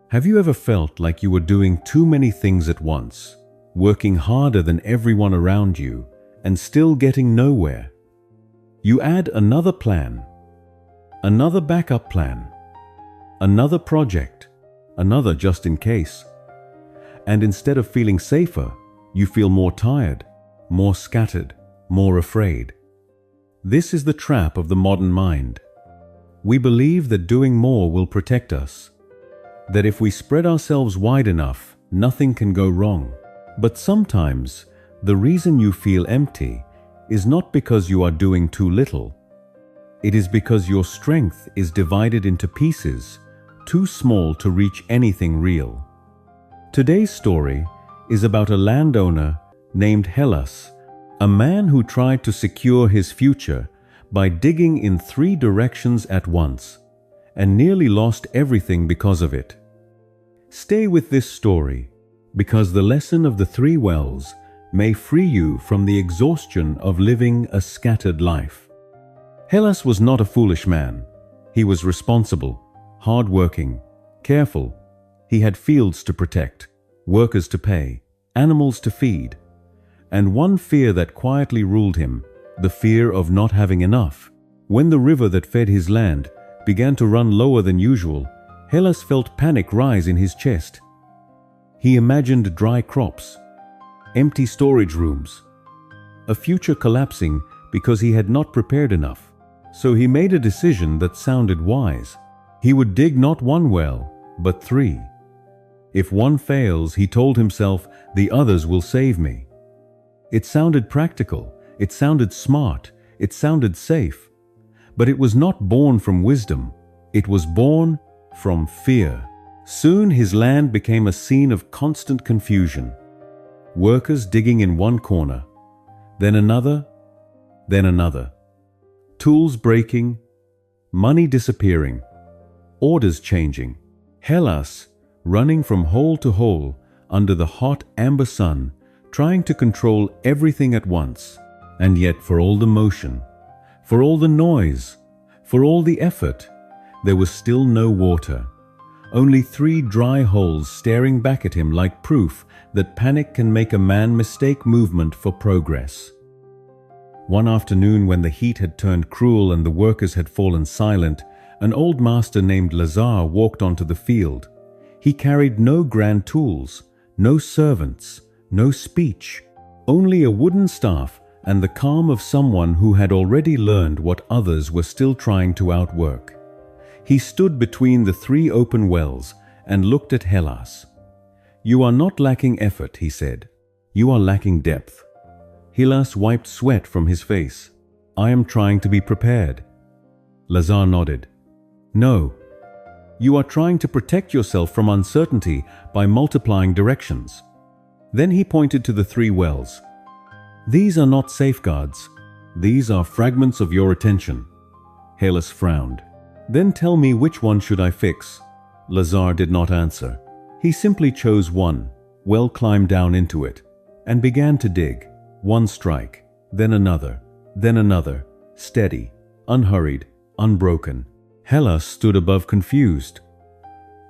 Have you ever felt like you were doing too many things at once, working harder than everyone around you, and still getting nowhere? You add another plan, another backup plan, another project, another just in case. And instead of feeling safer, you feel more tired, more scattered, more afraid. This is the trap of the modern mind. We believe that doing more will protect us, that if we spread ourselves wide enough, nothing can go wrong. But sometimes, the reason you feel empty is not because you are doing too little. It is because your strength is divided into pieces, too small to reach anything real. Today's story is about a landowner named Hellas, a man who tried to secure his future by digging in 3 directions at once, and nearly lost everything because of it. Stay with this story, because the lesson of the 3 wells may free you from the exhaustion of living a scattered life. Hellas was not a foolish man. He was responsible, hard-working, careful. He had fields to protect, workers to pay, animals to feed, and one fear that quietly ruled him, the fear of not having enough. When the river that fed his land began to run lower than usual, Hellas felt panic rise in his chest. He imagined dry crops, empty storage rooms, a future collapsing because he had not prepared enough. So he made a decision that sounded wise. He would dig not 1 well, but 3. If one fails, he told himself, the others will save me. It sounded practical, it sounded smart, it sounded safe. But it was not born from wisdom. It was born from fear. Soon his land became a scene of constant confusion. Workers digging in one corner, then another, then another. Tools breaking, money disappearing, orders changing. Hellas running from hole to hole under the hot amber sun, trying to control everything at once. And yet, for all the motion, for all the noise, for all the effort, there was still no water. Only 3 dry holes staring back at him like proof that panic can make a man mistake movement for progress. One afternoon, when the heat had turned cruel and the workers had fallen silent, an old master named Lazar walked onto the field. He carried no grand tools, no servants, no speech, only a wooden staff and the calm of someone who had already learned what others were still trying to outwork. He stood between the 3 open wells and looked at Hellas. "You are not lacking effort," he said. "You are lacking depth." Hellas wiped sweat from his face. "I am trying to be prepared." Lazar nodded. "No. You are trying to protect yourself from uncertainty by multiplying directions." Then he pointed to the 3 wells. "These are not safeguards. These are fragments of your attention." Hellas frowned. "Then tell me, which one should I fix?" Lazar did not answer. He simply chose one, well climbed down into it, and began to dig. 1 strike, then another, steady, unhurried, unbroken. Hellas stood above, confused.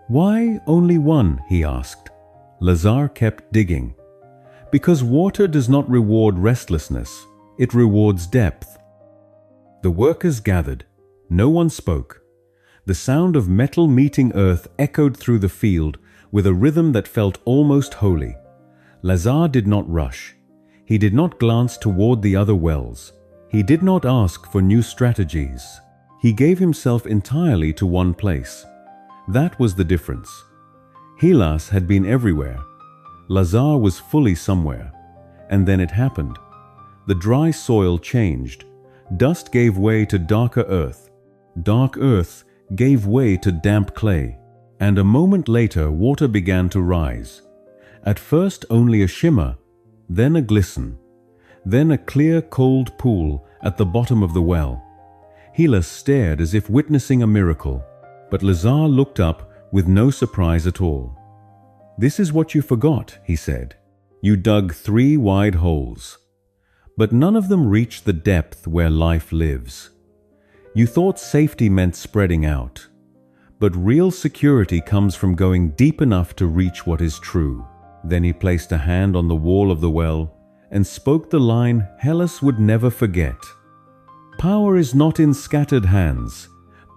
"Why only 1?" he asked. Lazar kept digging. "Because water does not reward restlessness, it rewards depth." The workers gathered. No one spoke. The sound of metal meeting earth echoed through the field with a rhythm that felt almost holy. Lazar did not rush. He did not glance toward the other wells. He did not ask for new strategies. He gave himself entirely to one place. That was the difference. Hellas had been everywhere. Lazar was fully somewhere. And then it happened. The dry soil changed. Dust gave way to darker earth. Dark earth gave way to damp clay. And a moment later, water began to rise. At first only a shimmer, then a glisten, then a clear, cold pool at the bottom of the well. Hellas stared as if witnessing a miracle, but Lazar looked up with no surprise at all. "This is what you forgot," he said. "You dug 3 wide holes, but none of them reached the depth where life lives. You thought safety meant spreading out, But real security comes from going deep enough to reach what is true. Then he placed a hand on the wall of the well and spoke the line Hellas would never forget. Power is not in scattered hands.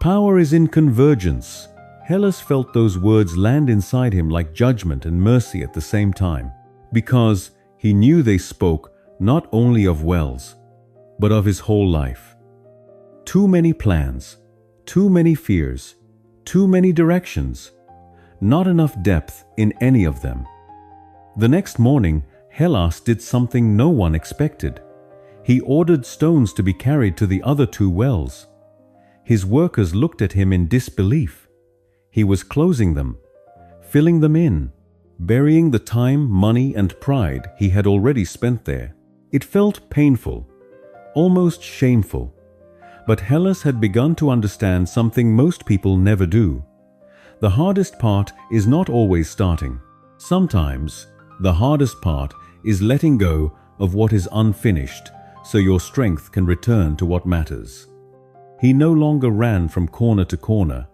Power is in convergence. Hellas felt those words land inside him like judgment and mercy at the same time, because he knew they spoke not only of wells, but of his whole life. Too many plans, too many fears, too many directions, not enough depth in any of them. The next morning, Hellas did something no one expected. He ordered stones to be carried to the other two wells. His workers looked at him in disbelief. He was closing them, filling them in, burying the time, money, and pride he had already spent there. It felt painful, almost shameful. But Hellas had begun to understand something most people never do. The hardest part is not always starting. Sometimes, the hardest part is letting go of what is unfinished so your strength can return to what matters. He no longer ran from corner to corner.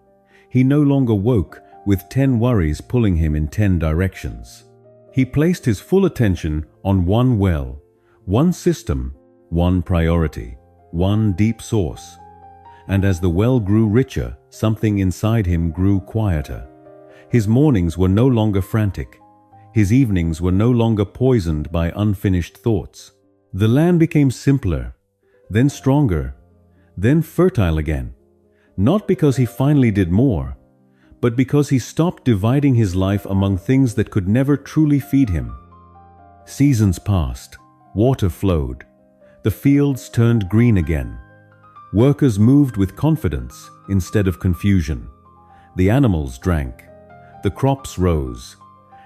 He no longer woke with 10 worries pulling him in 10 directions. He placed his full attention on one well, one system, one priority, one deep source. And as the well grew richer, something inside him grew quieter. His mornings were no longer frantic. His evenings were no longer poisoned by unfinished thoughts. The land became simpler, then stronger, then fertile again. Not because he finally did more, but because he stopped dividing his life among things that could never truly feed him. Seasons passed, water flowed, the fields turned green again. Workers moved with confidence instead of confusion. The animals drank, the crops rose,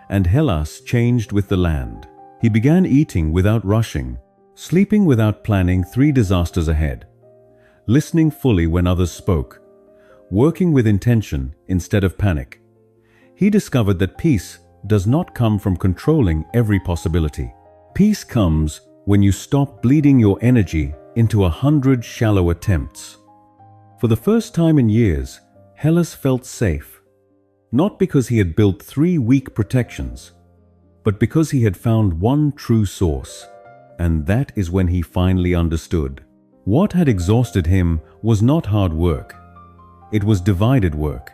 and Hellas changed with the land. He began eating without rushing, sleeping without planning 3 disasters ahead, listening fully when others spoke, working with intention instead of panic. He discovered that peace does not come from controlling every possibility. Peace comes when you stop bleeding your energy into 100 shallow attempts. For the first time in years, Hellas felt safe, not because he had built 3 weak protections, but because he had found one true source. And that is when he finally understood. What had exhausted him was not hard work. It was divided work.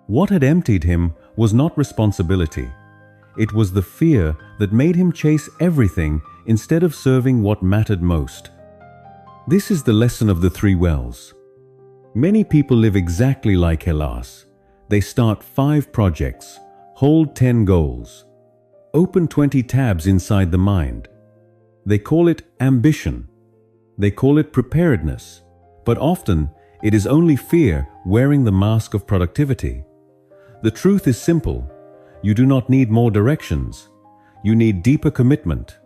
What had emptied him was not responsibility. It was the fear that made him chase everything instead of serving what mattered most. This is the lesson of the 3 wells. Many people live exactly like Hellas. They start 5 projects, hold 10 goals, open 20 tabs inside the mind. They call it ambition. They call it preparedness. But often, it is only fear wearing the mask of productivity. The truth is simple. You do not need more directions. You need deeper commitment.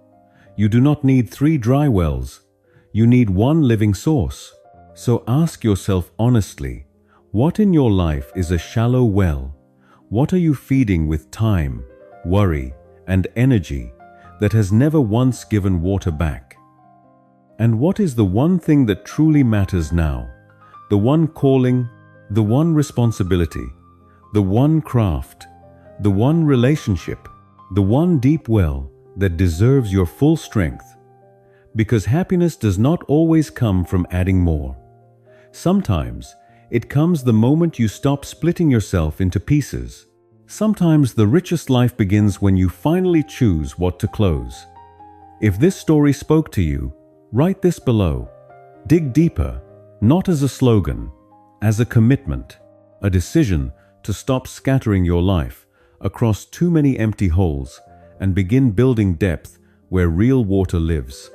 You do not need 3 dry wells. You need one living source. So ask yourself honestly, what in your life is a shallow well? What are you feeding with time, worry, and energy that has never once given water back? And what is the one thing that truly matters now? The one calling, the one responsibility, the one craft, the one relationship, the one deep well that deserves your full strength. Because happiness does not always come from adding more. Sometimes it comes the moment you stop splitting yourself into pieces. Sometimes the richest life begins when you finally choose what to close. If this story spoke to you, write this below. Dig deeper, not as a slogan, as a commitment, a decision to stop scattering your life across too many empty holes and begin building depth where real water lives.